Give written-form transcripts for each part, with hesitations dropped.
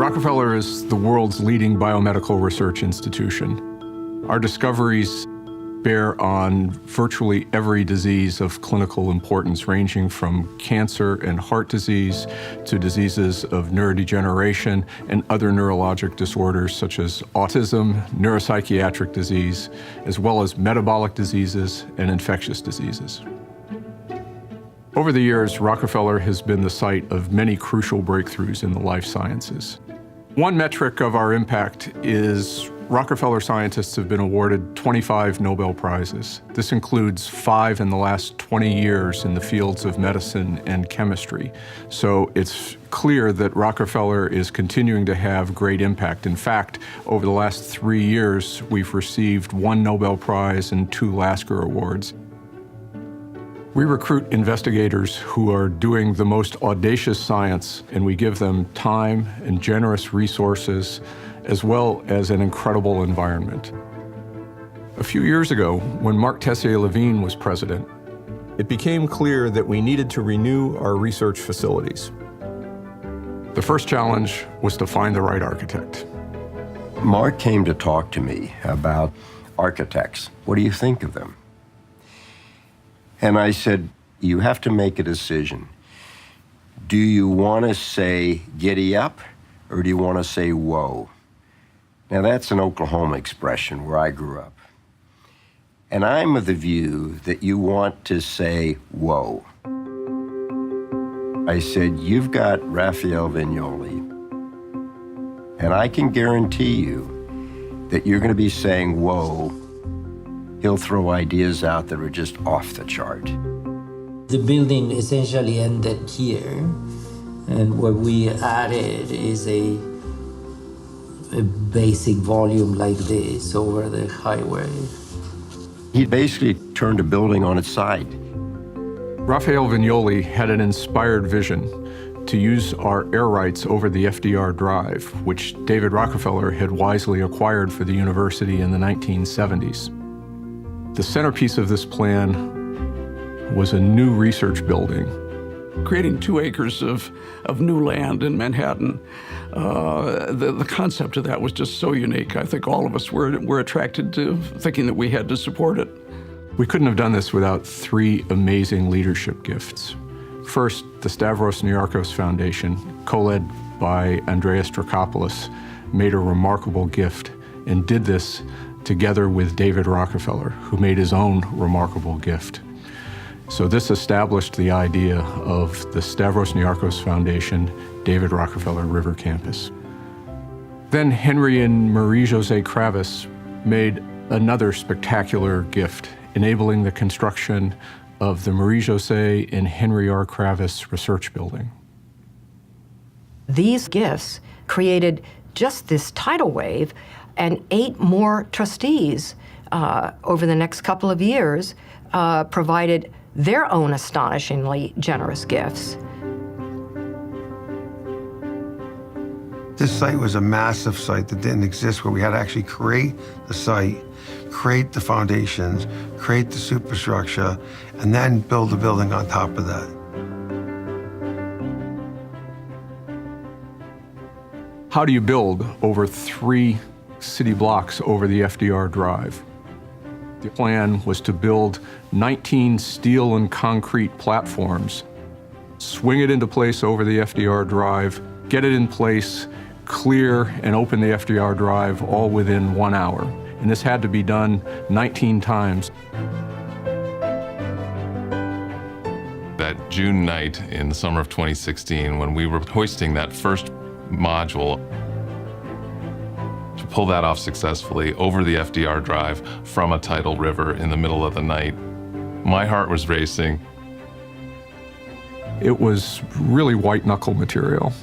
Rockefeller is the world's leading biomedical research institution. Our discoveries bear on virtually every disease of clinical importance, ranging from cancer and heart disease to diseases of neurodegeneration and other neurologic disorders such as autism, neuropsychiatric disease, as well as metabolic diseases and infectious diseases. Over the years, Rockefeller has been the site of many crucial breakthroughs in the life sciences. One metric of our impact is Rockefeller scientists have been awarded 25 Nobel Prizes. This includes 5 in the last 20 years in the fields of medicine and chemistry. So it's clear that Rockefeller is continuing to have great impact. In fact, over the last 3 years, we've received 1 Nobel Prize and 2 Lasker Awards. We recruit investigators who are doing the most audacious science, and we give them time and generous resources, as well as an incredible environment. A few years ago, when Marc Tessier-Lavigne was president, it became clear that we needed to renew our research facilities. The first challenge was to find the right architect. Marc came to talk to me about architects. What do you think of them? And I said, you have to make a decision. Do you want to say giddy up, or do you want to say whoa? Now that's an Oklahoma expression where I grew up. And I'm of the view that you want to say whoa. I said, you've got Raffaele Vignoli, and I can guarantee you that you're going to be saying whoa. He'll throw ideas out that are just off the chart. The building essentially ended here, and what we added is a basic volume like this over the highway. He basically turned a building on its side. Raffaele Vignoli had an inspired vision to use our air rights over the FDR Drive, which David Rockefeller had wisely acquired for the university in the 1970s. The centerpiece of this plan was a new research building. Creating 2 acres of new land in Manhattan, the concept of that was just so unique. I think all of us were attracted to thinking that we had to support it. We couldn't have done this without 3 amazing leadership gifts. First, the Stavros Niarchos Foundation, co-led by Andreas Dracopoulos, made a remarkable gift and did this together with David Rockefeller, who made his own remarkable gift. So this established the idea of the Stavros Niarchos Foundation, David Rockefeller River Campus. Then Henry and Marie-Josée Kravis made another spectacular gift, enabling the construction of the Marie-Josée and Henry R. Kravis Research Building. These gifts created just this tidal wave, and 8 more trustees over the next couple of years provided their own astonishingly generous gifts. This site was a massive site that didn't exist, where we had to actually create the site, create the foundations, create the superstructure, and then build the building on top of that. How do you build over 3 city blocks over the FDR Drive? The plan was to build 19 steel and concrete platforms, swing it into place over the FDR Drive, get it in place, clear and open the FDR Drive all within 1 hour. And this had to be done 19 times. That June night in the summer of 2016, when we were hoisting that first module, to pull that off successfully over the FDR Drive from a tidal river in the middle of the night, my heart was racing. It was really white-knuckle material.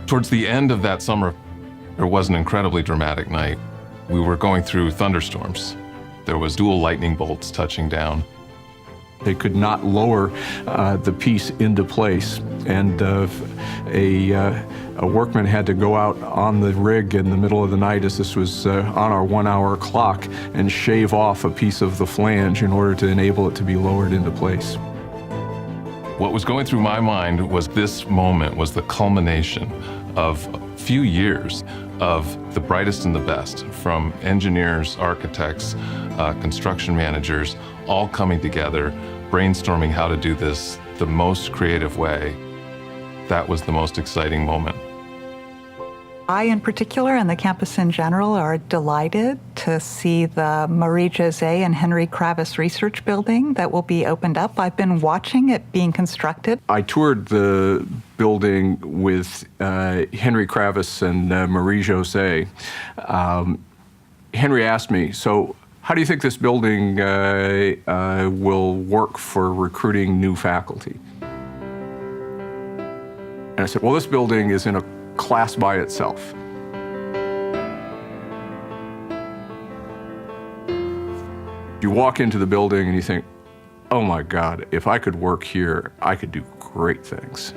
Towards the end of that summer, there was an incredibly dramatic night. We were going through thunderstorms. There was dual lightning bolts touching down. They could not lower the piece into place, and a workman had to go out on the rig in the middle of the night, as this was on our 1-hour clock, and shave off a piece of the flange in order to enable it to be lowered into place. What was going through my mind was this moment was the culmination of a few years of the brightest and the best, from engineers, architects, construction managers, all coming together, brainstorming how to do this the most creative way. That was the most exciting moment. I, in particular, and the campus in general, are delighted to see the Marie-Josée and Henry Kravis research building that will be opened up. I've been watching it being constructed. I toured the building with Henry Kravis and Marie-Josée. Henry asked me, so how do you think this building will work for recruiting new faculty? And I said, well, this building is in a class by itself. You walk into the building and you think, oh my God, if I could work here, I could do great things.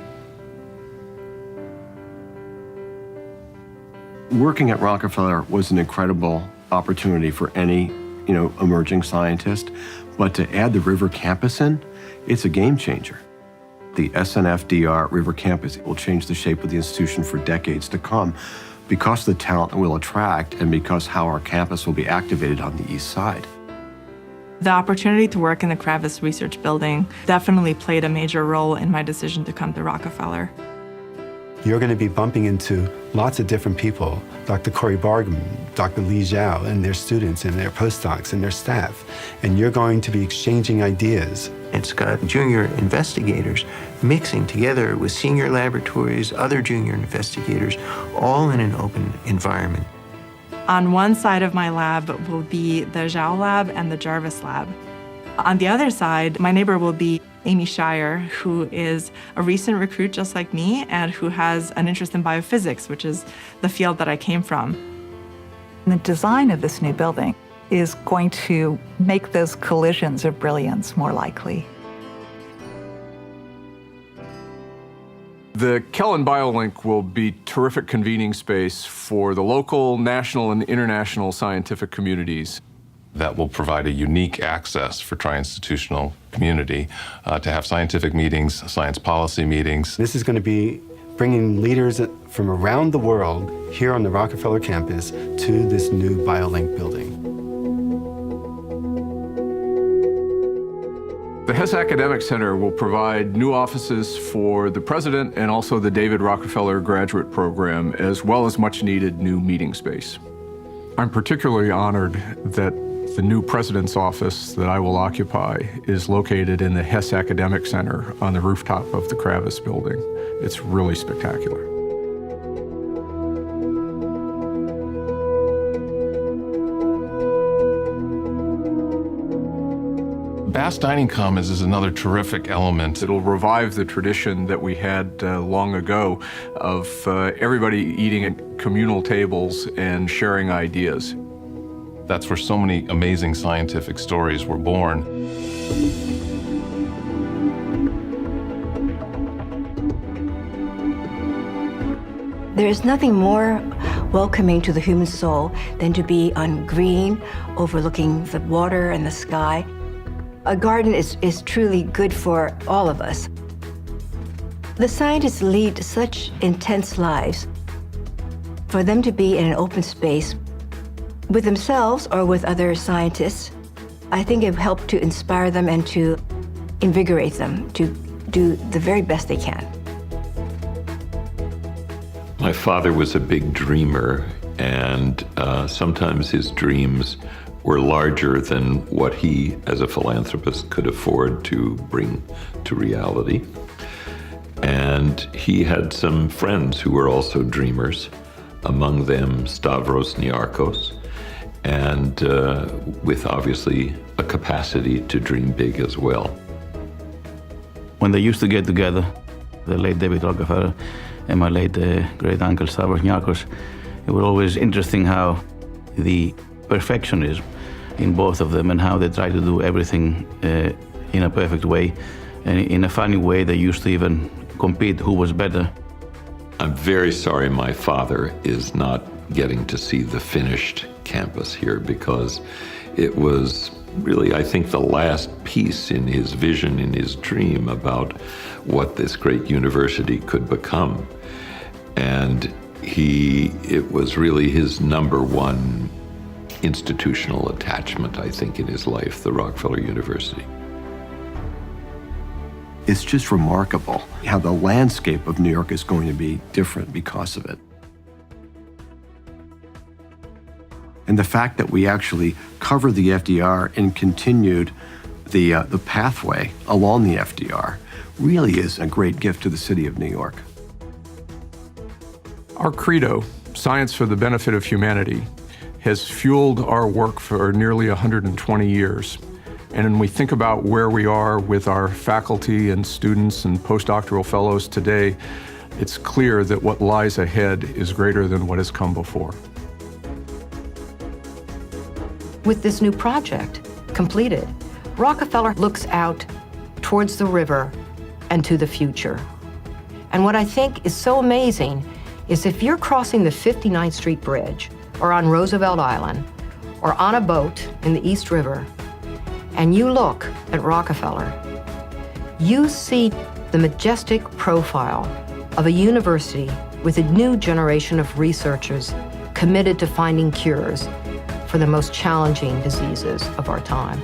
Working at Rockefeller was an incredible opportunity for any, emerging scientist, but to add the River Campus in, it's a game changer. The SNFDR River Campus will change the shape of the institution for decades to come because of the talent it will attract and because how our campus will be activated on the east side. The opportunity to work in the Kravis Research Building definitely played a major role in my decision to come to Rockefeller. You're going to be bumping into lots of different people, Dr. Corey Bargman, Dr. Li Zhao, and their students and their postdocs and their staff, and you're going to be exchanging ideas. It's got junior investigators mixing together with senior laboratories, other junior investigators, all in an open environment. On one side of my lab will be the Zhao lab and the Jarvis lab. On the other side, my neighbor will be Amy Shire, who is a recent recruit just like me and who has an interest in biophysics, which is the field that I came from. The design of this new building is going to make those collisions of brilliance more likely. The Kellen BioLink will be terrific convening space for the local, national, and international scientific communities. That will provide a unique access for tri-institutional community to have scientific meetings, science policy meetings. This is going to be bringing leaders from around the world here on the Rockefeller campus to this new BioLink building. The Hess Academic Center will provide new offices for the president and also the David Rockefeller Graduate Program, as well as much-needed new meeting space. I'm particularly honored that the new president's office that I will occupy is located in the Hess Academic Center on the rooftop of the Kravis building. It's really spectacular. Bass Dining Commons is another terrific element. It'll revive the tradition that we had long ago of everybody eating at communal tables and sharing ideas. That's where so many amazing scientific stories were born. There is nothing more welcoming to the human soul than to be on green, overlooking the water and the sky. A garden is truly good for all of us. The scientists lead such intense lives. For them to be in an open space with themselves or with other scientists, I think it helped to inspire them and to invigorate them to do the very best they can. My father was a big dreamer, and sometimes his dreams were larger than what he, as a philanthropist, could afford to bring to reality. And he had some friends who were also dreamers, among them Stavros Niarchos, and with obviously a capacity to dream big as well. When they used to get together, the late David Rockefeller and my late great uncle Stavros Niarchos, it was always interesting how the perfectionism in both of them and how they try to do everything in a perfect way. And in a funny way, they used to even compete who was better. I'm very sorry my father is not getting to see the finished campus here, because it was really, I think, the last piece in his vision, in his dream about what this great university could become. And it was really his number one institutional attachment, I think, in his life, the Rockefeller University. It's just remarkable how the landscape of New York is going to be different because of it. And the fact that we actually covered the FDR and continued the pathway along the FDR really is a great gift to the city of New York. Our credo, science for the benefit of humanity, has fueled our work for nearly 120 years. And when we think about where we are with our faculty and students and postdoctoral fellows today, it's clear that what lies ahead is greater than what has come before. With this new project completed, Rockefeller looks out towards the river and to the future. And what I think is so amazing is if you're crossing the 59th Street Bridge or on Roosevelt Island or on a boat in the East River, and you look at Rockefeller, you see the majestic profile of a university with a new generation of researchers committed to finding cures for the most challenging diseases of our time.